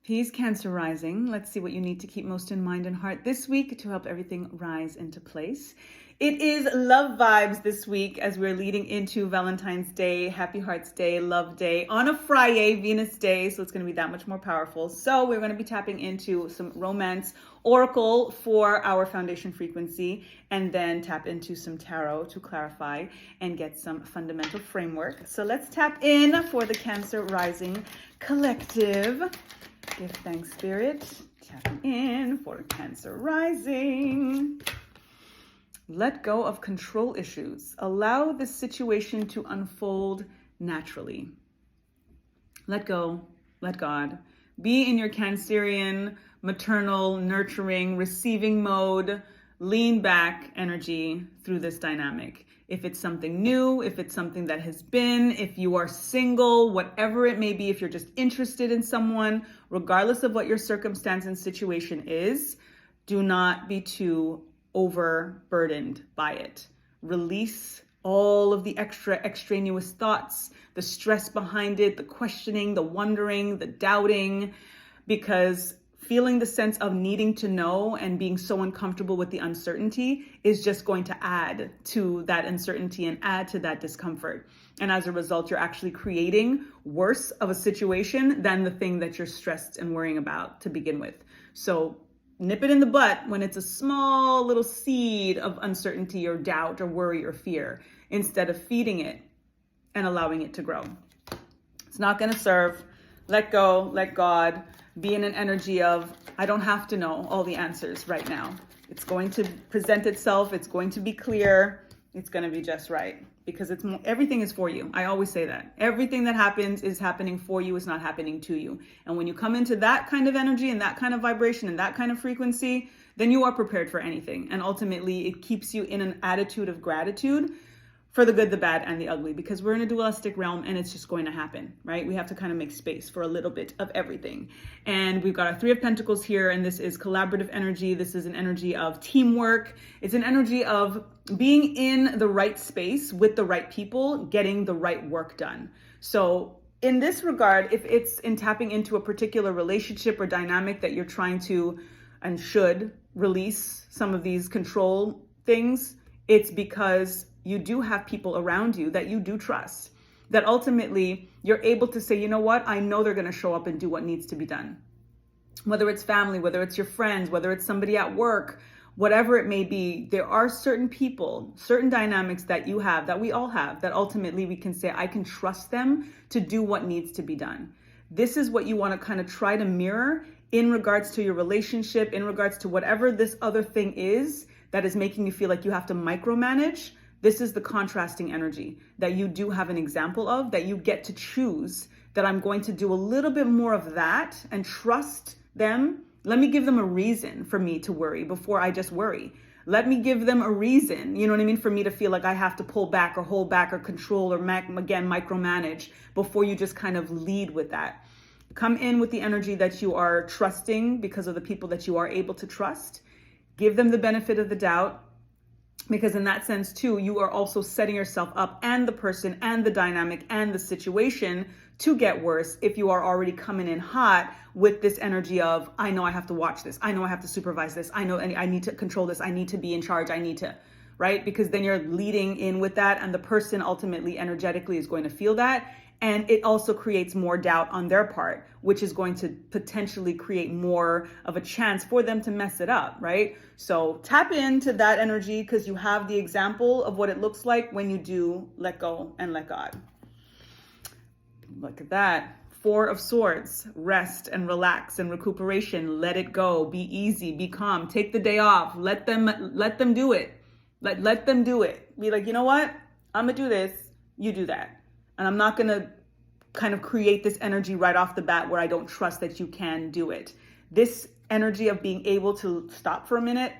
Peace, Cancer rising. Let's see what you need to keep most in mind and heart this week to help everything rise into place. It is love vibes this week as we're leading into Valentine's Day, Happy Hearts Day, Love Day on a Friday, Venus Day. So it's going to be that much more powerful. So we're going to be tapping into some romance oracle for our foundation frequency and then tap into some tarot to clarify and get some fundamental framework. So let's tap in for the Cancer rising collective. Give thanks, Spirit. Tapping in for Cancer rising. Let go of control issues. Allow the situation to unfold naturally. Let go. Let God. Be in your Cancerian, maternal, nurturing, receiving mode. Lean back energy through this dynamic. If it's something new, if it's something that has been, if you are single, whatever it may be, if you're just interested in someone, regardless of what your circumstance and situation is, do not be too overburdened by it. Release all of the extraneous thoughts, the stress behind it, the questioning, the wondering, the doubting, because feeling the sense of needing to know and being so uncomfortable with the uncertainty is just going to add to that uncertainty and add to that discomfort. And as a result, you're actually creating worse of a situation than the thing that you're stressed and worrying about to begin with. So nip it in the butt when it's a small little seed of uncertainty or doubt or worry or fear, instead of feeding it and allowing it to grow. It's not going to serve. Let go, let God. Be in an energy of, I don't have to know all the answers right now. It's going to present itself. It's going to be clear. It's going to be just right, because everything is for you. I always say that. Everything that happens is happening for you. It's not happening to you. And when you come into that kind of energy and that kind of vibration and that kind of frequency, then you are prepared for anything. And ultimately, it keeps you in an attitude of gratitude for the good, the bad, and the ugly, because we're in a dualistic realm and it's just going to happen, right? We have to kind of make space for a little bit of everything. And we've got our Three of Pentacles here, and this is collaborative energy. This is an energy of teamwork. It's an energy of being in the right space with the right people, getting the right work done. So in this regard, if it's in tapping into a particular relationship or dynamic that you're trying to and should release some of these control things, it's because you do have people around you that you do trust, that ultimately you're able to say, you know what, I know they're going to show up and do what needs to be done. Whether it's family, whether it's your friends, whether it's somebody at work, whatever it may be, there are certain people, certain dynamics that you have, that we all have, that ultimately we can say, I can trust them to do what needs to be done. This is what you want to kind of try to mirror in regards to your relationship, in regards to whatever this other thing is that is making you feel like you have to micromanage. This is the contrasting energy that you do have an example of, that you get to choose, that I'm going to do a little bit more of that and trust them. Let me give them a reason for me to worry before I just worry. Let me give them a reason, you know what I mean, for me to feel like I have to pull back or hold back or control or again, micromanage before you just kind of lead with that. Come in with the energy that you are trusting because of the people that you are able to trust. Give them the benefit of the doubt. Because in that sense, too, you are also setting yourself up and the person and the dynamic and the situation to get worse if you are already coming in hot with this energy of, I know I have to watch this. I know I have to supervise this. I know I need to control this. I need to be in charge. I need to, right? Because then you're leading in with that, and the person ultimately energetically is going to feel that. And it also creates more doubt on their part, which is going to potentially create more of a chance for them to mess it up, right? So tap into that energy, because you have the example of what it looks like when you do let go and let God. Look at that. Four of Swords, rest and relax and recuperation. Let it go. Be easy. Be calm. Take the day off. Let them do it. Let them do it. Be like, you know what? I'm gonna do this. You do that. And I'm not going to kind of create this energy right off the bat where I don't trust that you can do it. This energy of being able to stop for a minute,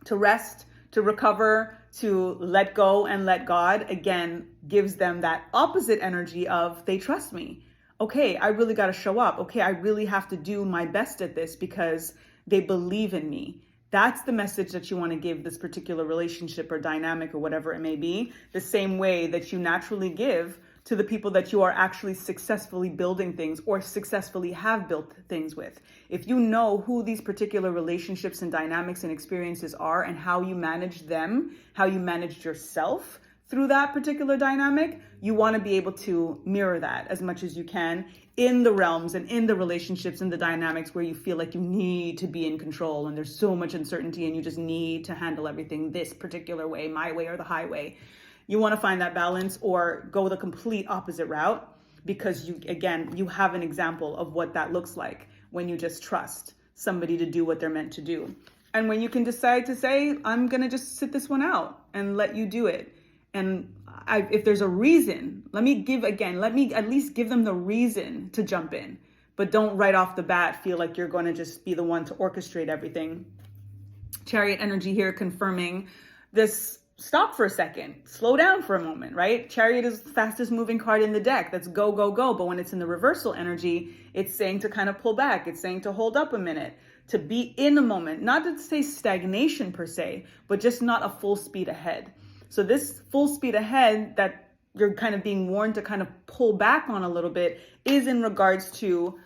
to rest, to recover, to let go and let God, again, gives them that opposite energy of they trust me. Okay, I really got to show up. Okay, I really have to do my best at this because they believe in me. That's the message that you want to give this particular relationship or dynamic or whatever it may be, the same way that you naturally give to the people that you are actually successfully building things or successfully have built things with. If you know who these particular relationships and dynamics and experiences are and how you manage them, how you managed yourself through that particular dynamic, you want to be able to mirror that as much as you can in the realms and in the relationships and the dynamics where you feel like you need to be in control and there's so much uncertainty and you just need to handle everything this particular way, my way or the highway. You want to find that balance or go the complete opposite route, because you have an example of what that looks like when you just trust somebody to do what they're meant to do. And when you can decide to say, I'm going to just sit this one out and let you do it. And if there's a reason, let me at least give them the reason to jump in, but don't right off the bat feel like you're going to just be the one to orchestrate everything. Chariot energy here confirming this. Stop for a second, slow down for a moment, right? Chariot is the fastest moving card in the deck. That's go, go, go. But when it's in the reversal energy, it's saying to kind of pull back. It's saying to hold up a minute, to be in a moment, not to say stagnation per se, but just not a full speed ahead. So this full speed ahead that you're kind of being warned to kind of pull back on a little bit is in regards to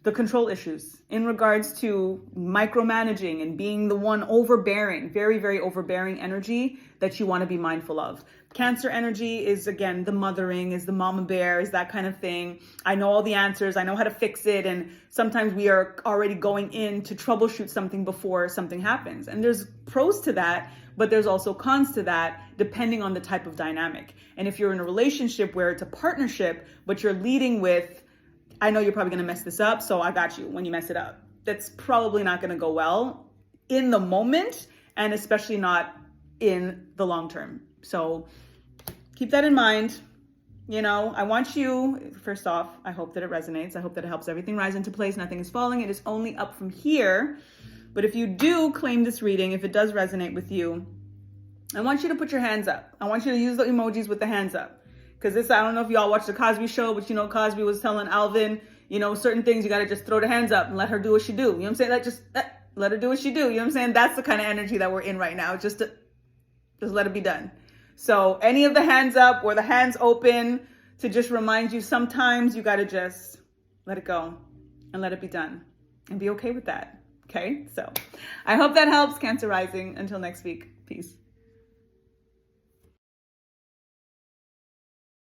the control issues, in regards to micromanaging and being the one overbearing, very, very overbearing energy that you want to be mindful of. Cancer energy is, again, the mothering, is the mama bear, is that kind of thing. I know all the answers. I know how to fix it. And sometimes we are already going in to troubleshoot something before something happens. And there's pros to that, but there's also cons to that, depending on the type of dynamic. And if you're in a relationship where it's a partnership, but you're leading with, I know you're probably going to mess this up, so I got you when you mess it up. That's probably not going to go well in the moment, and especially not in the long term. So keep that in mind. I want you, first off, I hope that it resonates. I hope that it helps everything rise into place. Nothing is falling. It is only up from here. But if you do claim this reading, if it does resonate with you, I want you to put your hands up. I want you to use the emojis with the hands up. Because I don't know if y'all watch the Cosby Show, but Cosby was telling Alvin, certain things you got to just throw the hands up and let her do what she do. You know what I'm saying? Let her do what she do. You know what I'm saying? That's the kind of energy that we're in right now. Just let it be done. So any of the hands up or the hands open to just remind you, sometimes you got to just let it go and let it be done and be okay with that. Okay? So I hope that helps, Cancer rising. Until next week. Peace.